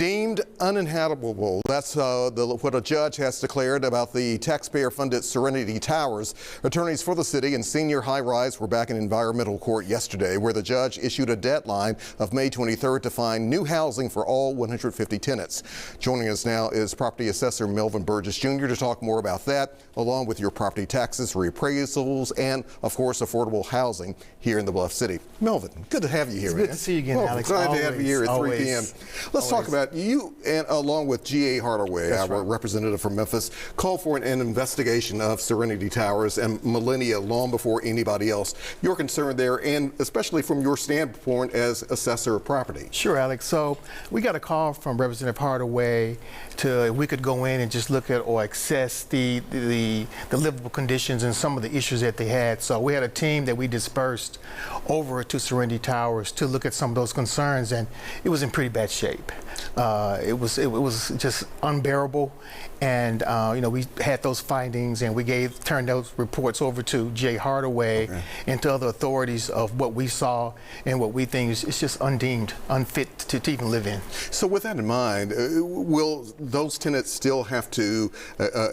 Deemed uninhabitable. That's what a judge has declared about the taxpayer-funded Serenity Towers. Attorneys for the city and Senior High Rise were back in environmental court yesterday, where the judge issued a deadline of May 23rd to find new housing for all 150 tenants. Joining us now is property assessor Melvin Burgess Jr. to talk more about that, along with your property taxes, reappraisals, and of course affordable housing here in the Bluff City. Melvin, good to have you here. It's good to see you again, Alex. Glad to have you here at 3 p.m. Let's talk about you, and along with G.A. Hardaway, our representative from Memphis, called for an investigation of Serenity Towers and Millennia long before anybody else. Your concern there, and especially from your standpoint as assessor of property. Sure, Alex. So we got a call from Representative Hardaway to we could go in and just look at or assess the livable conditions and some of the issues that they had. So we had a team that we dispersed over to Serenity Towers to look at some of those concerns, and it was in pretty bad shape. It was just unbearable, and you know, we had those findings, and we turned those reports over to Jay Hardaway and to other authorities of what we saw and what we think is just unfit to even live in. So with that in mind, will those tenants still have to,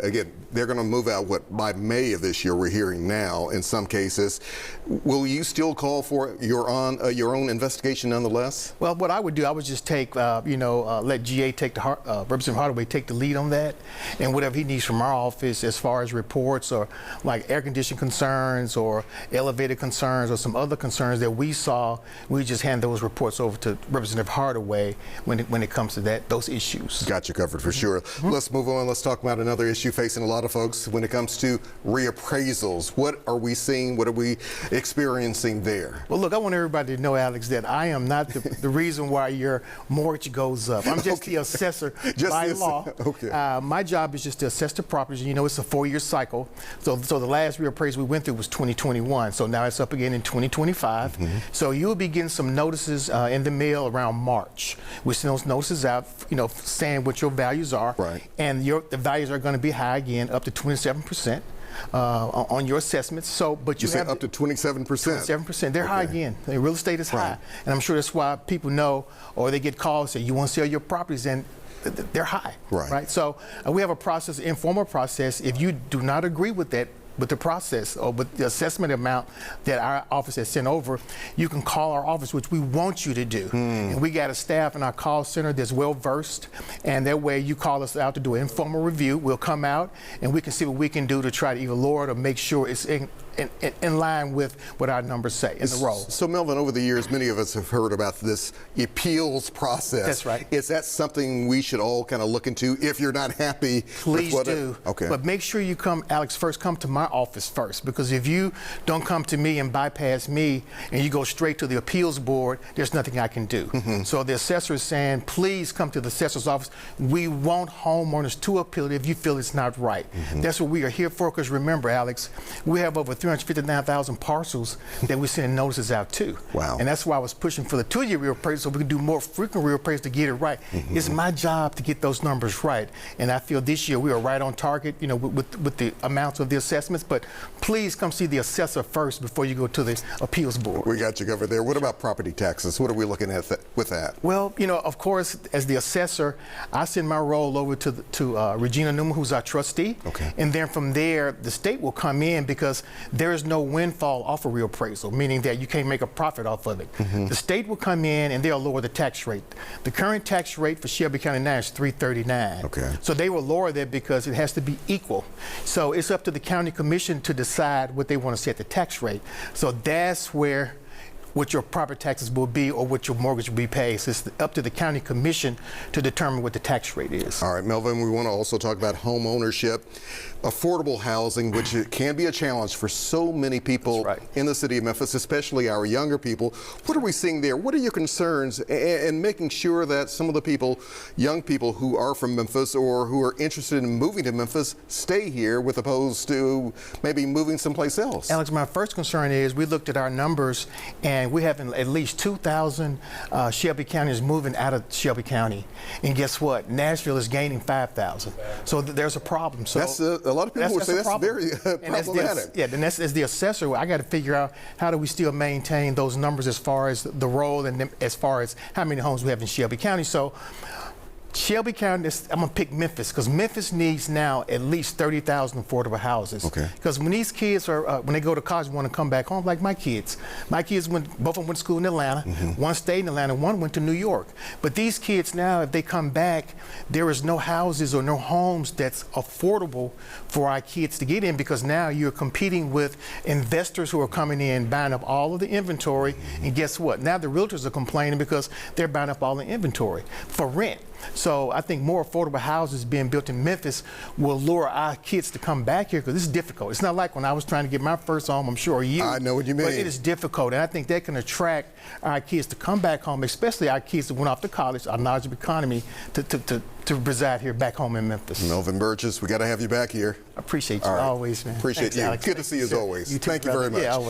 again, they're going to move out by May of this year, we're hearing now in some cases. Will you still call for your own investigation nonetheless? Well, what I would do, I would just take, let GA take Representative Hardaway take the lead on that, and whatever he needs from our office as far as reports or like air condition concerns or elevator concerns or some other concerns that we saw, we just hand those reports over to Representative Hardaway when it comes to those issues. Got you covered for sure. Let's move on. Let's talk about another issue facing a lot of folks when it comes to reappraisals. What are we seeing? What are we experiencing there? Well, look, I want everybody to know, Alex, that I am not the reason why your mortgage goes up. I'm just the assessor by law. My job is just to assess the properties. You know, it's a 4-year cycle. So the last reappraisal we went through was 2021. So now it's up again in 2025. So you'll be getting some notices in the mail around March. We send those notices out, you know, saying what your values are. And the values are going to be high again, up to 27%. On your assessments. So, but you said up to 27%. 27%. They're high again. The real estate is high, and I'm sure that's why people know, or they get calls say you want to sell your properties, and they're high. Right. So we have a process, informal process. If you do not agree with that, with the process or with the assessment amount that our office has sent over, you can call our office, which we want you to do. And we got a staff in our call center that's well versed, and that way you call us out to do an informal review. We'll come out and we can see what we can do to try to either lower it or make sure it's in line with what our numbers say in the roll. So Melvin, over the years, many of us have heard about this appeals process. That's right. Is that something we should all kind of look into if you're not happy? Please do. But make sure you come, Alex, come to my office first, because if you don't come to me and bypass me and you go straight to the appeals board, there's nothing I can do. So the assessor is saying, please come to the assessor's office. We want homeowners to appeal it if you feel it's not right. That's what we are here for, because remember, Alex, we have over 359,000 parcels that we're sending notices out to. And that's why I was pushing for the 2-year reappraisal, so we can do more frequent reappraisals to get it right. It's my job to get those numbers right, and I feel this year we are right on target, you know, with the amounts of the assessments. But please come see the assessor first before you go to the appeals board. We got you covered there. What about property taxes? What are we looking at with that? Well, you know, of course, as the assessor, I send my roll over to Regina Newman, who's our trustee, and then from there, the state will come in, because there is no windfall off a reappraisal, meaning that you can't make a profit off of it. The state will come in and they'll lower the tax rate. The current tax rate for Shelby County now is $339. So they will lower that because it has to be equal. So it's up to the county commission to decide what they want to set the tax rate. So that's where what your property taxes will be or what your mortgage will be paid. So it's up to the county commission to determine what the tax rate is. All right, Melvin, we want to also talk about home ownership, affordable housing, which can be a challenge for so many people in the city of Memphis, especially our younger people. What are we seeing there? What are your concerns in making sure that some of the young people who are from Memphis or who are interested in moving to Memphis stay here, with opposed to maybe moving someplace else? Alex, my first concern is we looked at our numbers, and we have at least 2,000 Shelby County's moving out of Shelby County. And guess what? Nashville is gaining 5,000. So there's a problem. So that's a lot of people would say that's very problematic. And as the assessor, I got to figure out how do we still maintain those numbers as far as the role and as far as how many homes we have in Shelby County. So Shelby County, I'm going to pick Memphis because Memphis needs now at least 30,000 affordable houses. Okay. Because when these kids are, when they go to college, want to come back home, like my kids. My kids both of them went to school in Atlanta. One stayed in Atlanta, one went to New York. But these kids now, if they come back, there is no houses or no homes that's affordable for our kids to get in, because now you're competing with investors who are coming in, buying up all of the inventory. And guess what? Now the realtors are complaining because they're buying up all the inventory for rent. So I think more affordable houses being built in Memphis will lure our kids to come back here, because this is difficult. It's not like when I was trying to get my first home, I'm sure you. I know what you mean. But it is difficult, and I think that can attract our kids to come back home, especially our kids that went off to college, our knowledge of economy, to reside here back home in Memphis. Melvin Burgess, we got to have you back here. I appreciate you always, man. Appreciate Thanks, you. Alex. Good to see you as always. You too, Thank you brother. very much. Yeah,